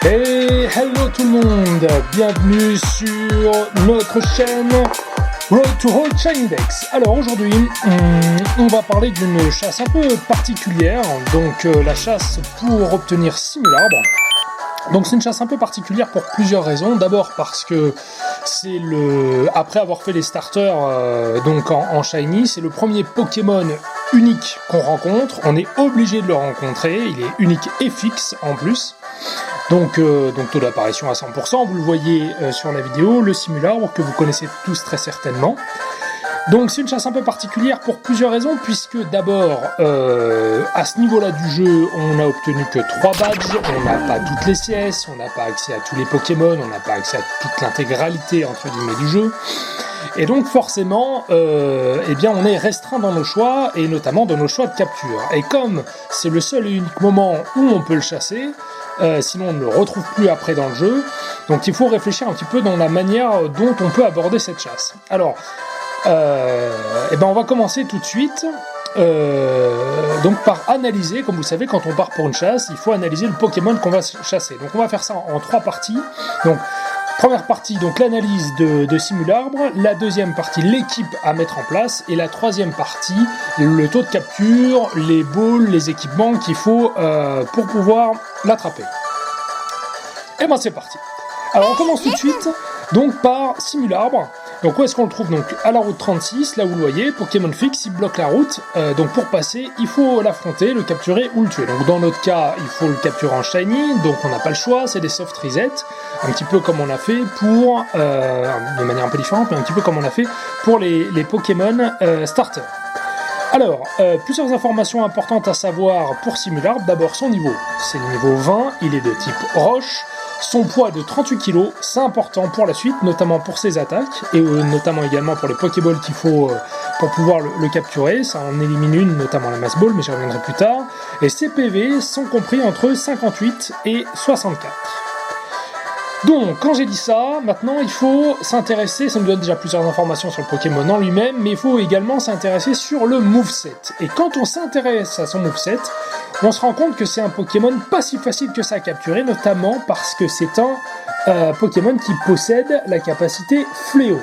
Et hello tout le monde, bienvenue sur notre chaîne Road to Roll Shiny-Dex. Alors aujourd'hui, on va parler d'une chasse un peu particulière, donc la chasse pour obtenir Simularbre. Donc c'est une chasse un peu particulière pour plusieurs raisons. D'abord parce que c'est après avoir fait les starters donc en Shiny, c'est le premier Pokémon unique qu'on rencontre. On est obligé de le rencontrer, il est unique et fixe en plus. Donc taux d'apparition à 100%, vous le voyez sur la vidéo, le Simularbre que vous connaissez tous très certainement. Donc c'est une chasse un peu particulière pour plusieurs raisons, puisque d'abord, à ce niveau-là du jeu, on n'a obtenu que 3 badges, on n'a pas toutes les CS, on n'a pas accès à tous les Pokémon, on n'a pas accès à toute l'intégralité entre guillemets du jeu. Et donc forcément, eh bien on est restreint dans nos choix, et notamment dans nos choix de capture. Et comme c'est le seul et unique moment où on peut le chasser, sinon on ne le retrouve plus après dans le jeu, donc il faut réfléchir un petit peu dans la manière dont on peut aborder cette chasse. Alors, eh ben on va commencer tout de suite donc par analyser. Comme vous le savez, quand on part pour une chasse, il faut analyser le Pokémon qu'on va chasser. Donc on va faire ça en 3 parties. Donc première partie, donc l'analyse de Simularbre, la deuxième partie, l'équipe à mettre en place, et la troisième partie, le taux de capture, les balls, les équipements qu'il faut pour pouvoir l'attraper. Et ben c'est parti. Alors on commence tout de suite donc par Simularbre. Donc où est-ce qu'on le trouve? Donc à la route 36, là où vous le voyez, Pokémon fixe, il bloque la route, donc pour passer, il faut l'affronter, le capturer ou le tuer. Donc dans notre cas, il faut le capturer en Shiny, donc on n'a pas le choix, c'est des soft resets, un petit peu comme on a fait pour, de manière un peu différente, mais un petit peu comme on a fait pour les Pokémon starter. Alors, plusieurs informations importantes à savoir pour Simularbre. D'abord son niveau, c'est le niveau 20, il est de type roche. Son poids de 38 kg, c'est important pour la suite, notamment pour ses attaques, et notamment également pour les Pokéballs qu'il faut pour pouvoir le capturer. Ça en élimine une, notamment la Mass Ball, mais j'y reviendrai plus tard. Et ses PV sont compris entre 58 et 64. Donc, quand j'ai dit ça, maintenant il faut s'intéresser, ça nous donne déjà plusieurs informations sur le Pokémon en lui-même, mais il faut également s'intéresser sur le moveset. Et quand on s'intéresse à son moveset, on se rend compte que c'est un Pokémon pas si facile que ça à capturer, notamment parce que c'est un Pokémon qui possède la capacité Fléau.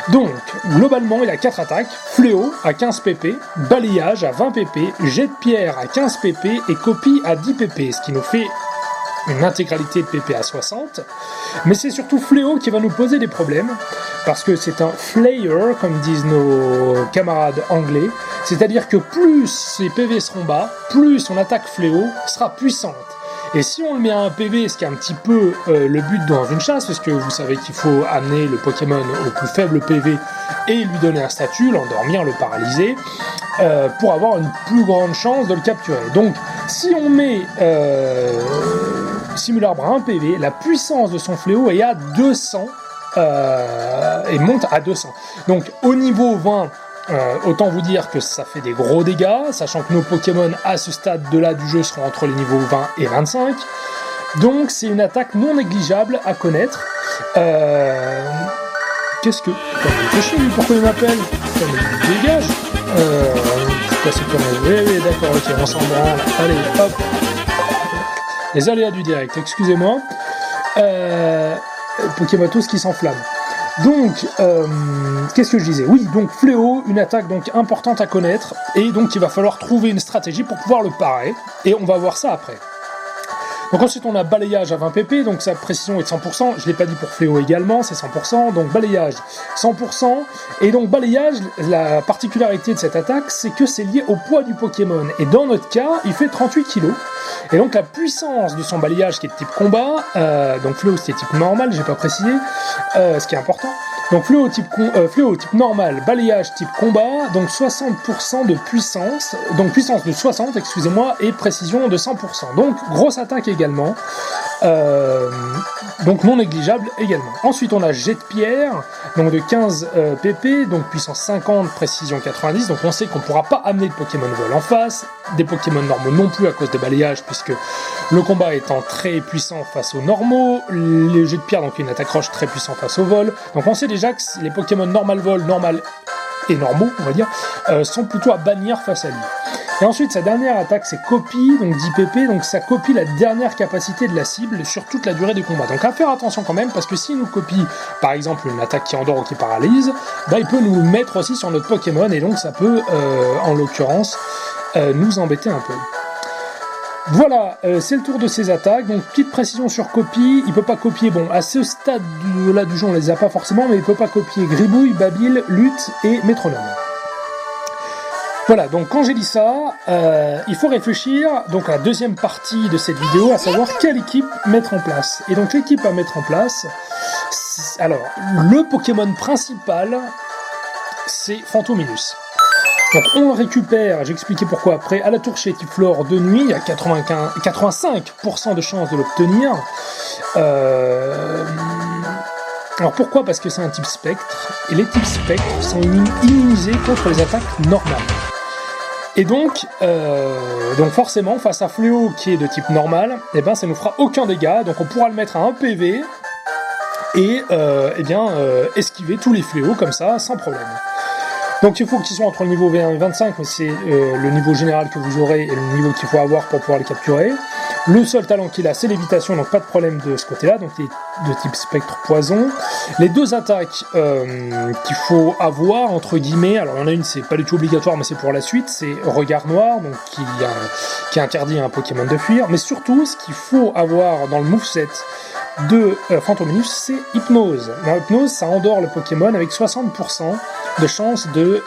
Donc, globalement, il a 4 attaques, Fléau à 15 pp, Balayage à 20 pp, Jet de Pierre à 15 pp et Copie à 10 pp, ce qui nous fait une intégralité de PP à 60, mais c'est surtout Fléau qui va nous poser des problèmes, parce que c'est un Flayer, comme disent nos camarades anglais, c'est-à-dire que plus ses PV seront bas, plus son attaque Fléau sera puissante. Et si on le met à un PV, ce qui est un petit peu le but dans une chasse, parce que vous savez qu'il faut amener le Pokémon au plus faible PV et lui donner un statut, l'endormir, le paralyser, pour avoir une plus grande chance de le capturer. Donc si on met Simularbre à 1 PV, la puissance de son Fléau est à 200 et monte à 200. Donc au niveau 20, autant vous dire que ça fait des gros dégâts, sachant que nos Pokémon à ce stade de là du jeu seront entre les niveaux 20 et 25. Donc c'est une attaque non négligeable à connaître. Qu'est-ce que... Pourquoi il m'appelle? Dégage. Pourquoi c'est comme... Oui, d'accord, ok, on s'en branle. Allez, hop. Les aléas du direct, excusez-moi. Pokémon tous qui s'enflamment. Donc, qu'est-ce que je disais? Oui, donc Fléau, une attaque donc importante à connaître, et donc il va falloir trouver une stratégie pour pouvoir le parer, et on va voir ça après. Donc ensuite on a Balayage à 20 pp, donc sa précision est de 100%, je ne l'ai pas dit pour Fléau également, c'est 100%, donc Balayage 100%, et donc Balayage, la particularité de cette attaque, c'est que c'est lié au poids du Pokémon, et dans notre cas, il fait 38 kg, et donc la puissance de son Balayage qui est de type combat, donc Fléau c'était type normal, j'ai pas précisé, ce qui est important, donc Fléau type normal, Balayage type combat, donc 60% de puissance, donc puissance de 60, excusez-moi, et précision de 100%, donc grosse attaque également, donc non négligeable également. Ensuite on a Jet de Pierre, donc de 15 pp, donc puissance 50, précision 90, donc on sait qu'on ne pourra pas amener de Pokémon vol en face, des Pokémon normaux non plus à cause de Balayage, puisque le combat étant très puissant face aux normaux, les Jets de Pierre, donc une attaque roche très puissante face au vol, donc on sait déjà que les Pokémon normal vol, normal et normaux, on va dire, sont plutôt à bannir face à lui. Et ensuite, sa dernière attaque, c'est copie, donc 10 pp, donc ça copie la dernière capacité de la cible sur toute la durée du combat. Donc à faire attention quand même, parce que s'il nous copie, par exemple, une attaque qui endort ou qui paralyse, bah, il peut nous mettre aussi sur notre Pokémon, et donc ça peut, en l'occurrence, nous embêter un peu. Voilà, c'est le tour de ses attaques, donc petite précision sur copie, il peut pas copier, bon, à ce stade-là du jeu, on les a pas forcément, mais il peut pas copier Gribouille, Babil, Lutte et Métronome. Voilà, donc quand j'ai dit ça, il faut réfléchir donc à la deuxième partie de cette vidéo, à savoir quelle équipe mettre en place. Et donc l'équipe à mettre en place, alors, le Pokémon principal, c'est Fantominus. Donc on le récupère, j'ai expliqué pourquoi après, à la tour chez Typhloor de nuit, il y a 85% de chances de l'obtenir. Alors pourquoi ? Parce que c'est un type spectre, et les types spectres sont immunisés contre les attaques normales. Et donc forcément, face à Fléau qui est de type normal, eh ben, ça ne nous fera aucun dégât, donc on pourra le mettre à 1 PV, et esquiver tous les fléaux comme ça, sans problème. Donc il faut qu'ils soient entre le niveau V1 et 25, mais c'est le niveau général que vous aurez et le niveau qu'il faut avoir pour pouvoir les capturer. Le seul talent qu'il a, c'est l'évitation, donc pas de problème de ce côté-là, donc il est de type spectre poison. Les deux attaques qu'il faut avoir, entre guillemets, alors il y en a une, c'est pas du tout obligatoire, mais c'est pour la suite, c'est regard noir, donc qui interdit à un Pokémon de fuir, mais surtout, ce qu'il faut avoir dans le moveset de Fantominus, c'est Hypnose. Dans Hypnose, ça endort le Pokémon avec 60% de chance de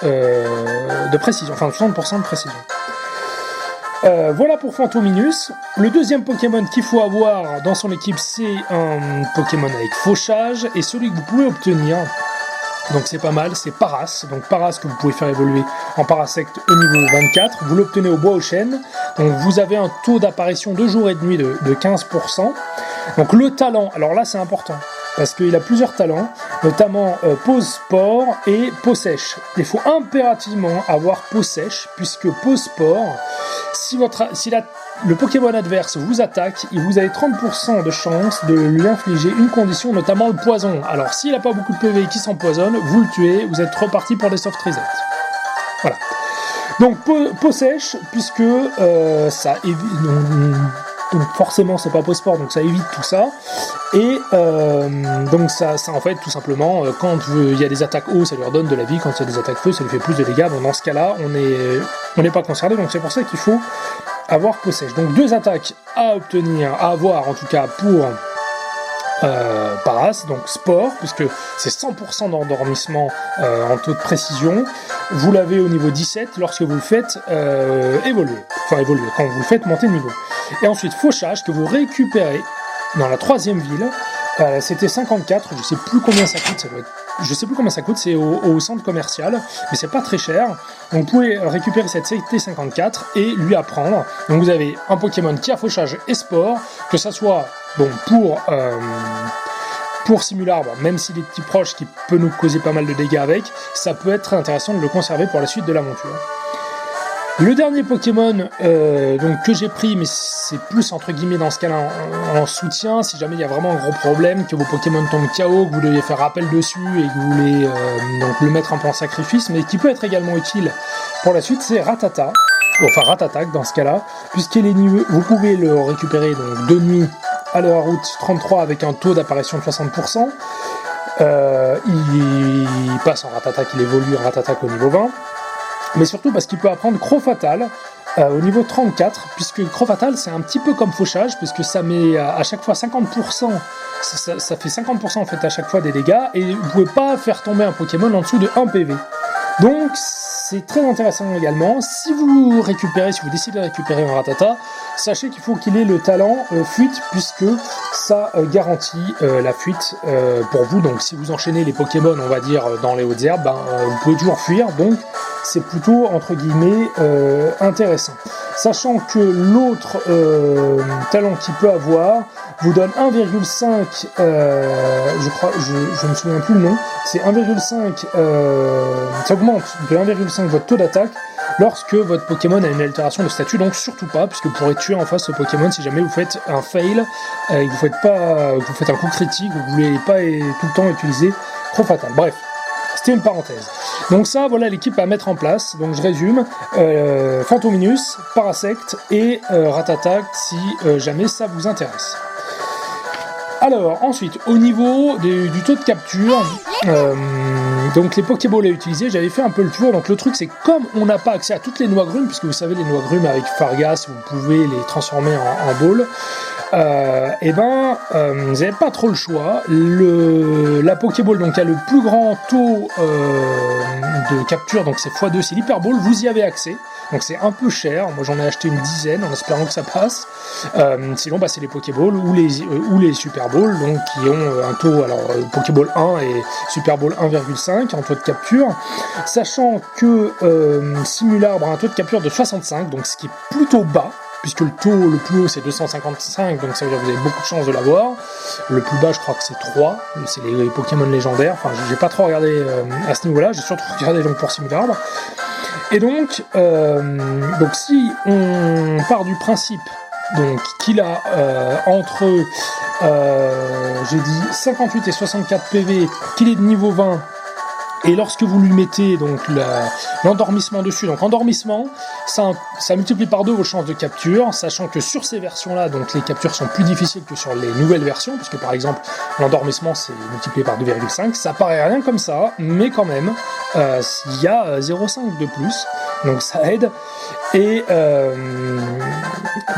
précision, enfin 60% de précision. Voilà pour Fantominus. Le deuxième Pokémon qu'il faut avoir dans son équipe, c'est un Pokémon avec fauchage, et celui que vous pouvez obtenir, donc c'est pas mal, c'est Paras. Donc Paras que vous pouvez faire évoluer en Parasect au niveau 24, vous l'obtenez au bois aux chênes, donc vous avez un taux d'apparition de jour et de nuit de 15%. Donc le talent, alors là c'est important, parce qu'il a plusieurs talents, notamment pose sport et peau sèche. Il faut impérativement avoir peau sèche, puisque peau sport, si le Pokémon adverse vous attaque, vous avez 30% de chance de lui infliger une condition, notamment le poison. Alors s'il n'a pas beaucoup de PV qui s'empoisonne, vous le tuez, vous êtes reparti pour des soft resets. Voilà. Donc peau sèche, puisque ça évite... Donc forcément c'est pas peau sport, donc ça évite tout ça. Et donc ça en fait tout simplement, quand il y a des attaques eau, ça lui redonne de la vie, quand il y a des attaques feu, ça lui fait plus de dégâts. Donc dans ce cas-là, on n'est pas concerné, donc c'est pour ça qu'il faut avoir peau sèche. Donc deux attaques à avoir en tout cas pour Paras, donc sport, puisque c'est 100% d'endormissement en taux de précision. Vous l'avez au niveau 17 lorsque vous le faites évoluer, quand vous le faites monter de niveau. Et ensuite fauchage que vous récupérez dans la troisième ville. C'était 54, je sais plus combien ça coûte, c'est au centre commercial, mais c'est pas très cher. Donc vous pouvez récupérer cette CT54 et lui apprendre. Donc vous avez un Pokémon qui a fauchage et sport, que ça soit bon pour Simularbre, même s'il est petit proche, qui peut nous causer pas mal de dégâts avec, ça peut être très intéressant de le conserver pour la suite de l'aventure. Le dernier Pokémon donc que j'ai pris, mais c'est plus entre guillemets dans ce cas-là en soutien, si jamais il y a vraiment un gros problème, que vos Pokémon tombent KO, que vous devez faire appel dessus et que vous voulez donc le mettre un peu en sacrifice, mais qui peut être également utile pour la suite, c'est Rattata, enfin Rattatak dans ce cas-là, puisqu'il est niveau, vous pouvez le récupérer donc de nuit à la route 33 avec un taux d'apparition de 60%. Il passe en Rattatak, il évolue en Rattatak au niveau 20. Mais surtout parce qu'il peut apprendre Crofatal au niveau 34, puisque Crofatal c'est un petit peu comme fauchage, puisque ça met à chaque fois 50%, ça fait 50% en fait à chaque fois des dégâts, et vous pouvez pas faire tomber un Pokémon en dessous de 1 PV. Donc c'est très intéressant également. Si vous décidez de récupérer un Rattata, sachez qu'il faut qu'il ait le talent fuite, puisque ça garantit la fuite pour vous. Donc si vous enchaînez les Pokémon, on va dire dans les hautes herbes, vous pouvez toujours fuir, donc c'est plutôt entre guillemets intéressant. Sachant que l'autre talent qu'il peut avoir vous donne 1,5, je crois, je me souviens plus le nom, c'est 1,5, ça augmente de 1,5 votre taux d'attaque lorsque votre Pokémon a une altération de statut, donc surtout pas, puisque vous pourrez tuer en face ce Pokémon si jamais vous faites un fail, et que vous faites un coup critique, vous voulez pas tout le temps utiliser Crofatal. Bref, C'était une parenthèse. Donc ça, voilà l'équipe à mettre en place. Donc je résume. Fantominus, Parasect et Ratatak si jamais ça vous intéresse. Alors, ensuite, au niveau du taux de capture, donc les Pokéballs à utiliser, j'avais fait un peu le tour. Donc le truc, c'est que comme on n'a pas accès à toutes les noix grumes, puisque vous savez, les noix grumes avec Fargas, vous pouvez les transformer en balles, vous n'avez pas trop le choix. La Pokéball donc a le plus grand taux de capture, donc c'est x2, c'est l'Hyperball, vous y avez accès. Donc c'est un peu cher, moi j'en ai acheté une dizaine en espérant que ça passe. Sinon c'est les Pokéballs ou les Super Balls, donc qui ont un taux, alors Pokéball 1 et Super Ball 1,5 en taux de capture, sachant que Simulabre a un taux de capture de 65, donc ce qui est plutôt bas, puisque le taux le plus haut c'est 255, donc ça veut dire que vous avez beaucoup de chances de l'avoir. Le plus bas je crois que c'est 3, c'est les Pokémon légendaires, enfin j'ai pas trop regardé à ce niveau-là, j'ai surtout regardé donc pour Simulabre. Et donc si on part du principe donc qu'il a entre j'ai dit 58 et 64 PV, qu'il est de niveau 20, et lorsque vous lui mettez donc l'endormissement dessus, donc endormissement, ça multiplie par 2 vos chances de capture, sachant que sur ces versions-là, donc les captures sont plus difficiles que sur les nouvelles versions, puisque par exemple l'endormissement c'est multiplié par 2,5, ça paraît rien comme ça, mais quand même, il y a 0,5 de plus, donc ça aide. Et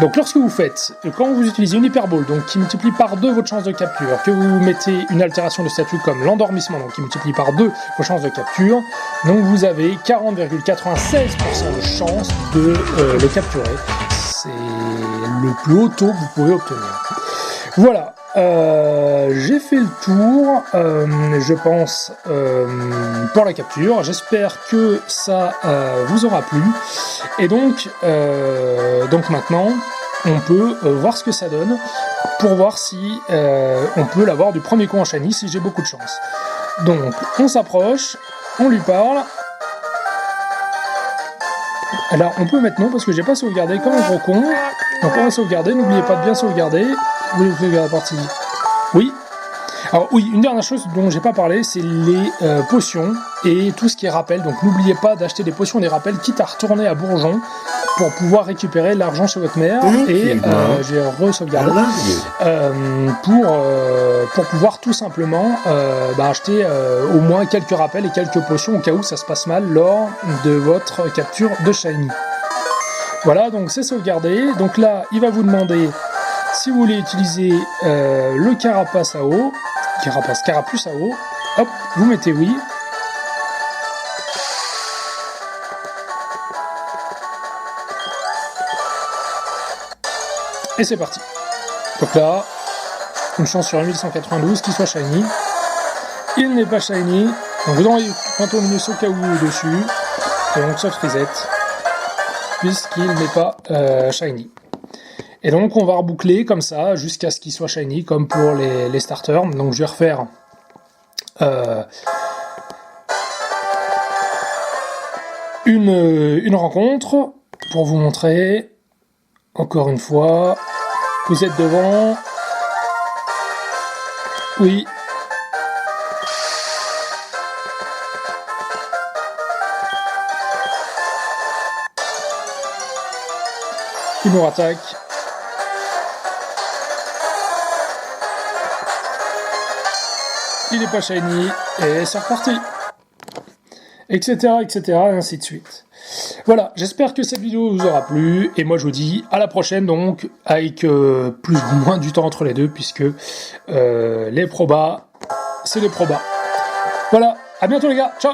donc lorsque vous faites, quand vous utilisez une Hyperball, donc qui multiplie par 2 votre chance de capture, que vous mettez une altération de statut comme l'endormissement, donc qui multiplie par 2 vos chances de capture, donc vous avez 40,96% de chance de le capturer. C'est le plus haut taux que vous pouvez obtenir. Voilà. J'ai fait le tour, je pense, pour la capture. J'espère que ça vous aura plu. Et donc maintenant, on peut voir ce que ça donne pour voir si on peut l'avoir du premier coup en shiny si j'ai beaucoup de chance. Donc, on s'approche, on lui parle. Alors, on peut maintenant, parce que j'ai pas sauvegardé comme un gros con. Donc, on va sauvegarder. N'oubliez pas de bien sauvegarder. Vous voulez sauvegarder la partie? Oui. Alors oui, une dernière chose dont j'ai pas parlé, c'est les potions et tout ce qui est rappel. Donc n'oubliez pas d'acheter des potions et des rappels, quitte à retourner à Bourgeon pour pouvoir récupérer l'argent chez votre mère. Et j'ai re-sauvegardé pour pouvoir tout simplement acheter au moins quelques rappels et quelques potions au cas où ça se passe mal lors de votre capture de Shiny. Voilà, donc c'est sauvegardé. Donc là, il va vous demander si vous voulez utiliser le carapace à eau, carapuce à eau, hop, vous mettez oui. Et c'est parti. Donc là, une chance sur 1192 qu'il soit shiny. Il n'est pas shiny, donc vous envoyez Fantominus au cas où dessus, et donc soft reset, puisqu'il n'est pas shiny. Et donc on va reboucler comme ça jusqu'à ce qu'il soit shiny, comme pour les starters. Donc je vais refaire une rencontre pour vous montrer encore une fois. Vous êtes devant. Oui. Il nous rattaque. Il n'est pas shiny, et c'est reparti. Etc, et ainsi de suite. Voilà, j'espère que cette vidéo vous aura plu, et moi je vous dis à la prochaine, donc, avec plus ou moins du temps entre les deux, puisque les probas, c'est les probas. Voilà, à bientôt les gars, ciao.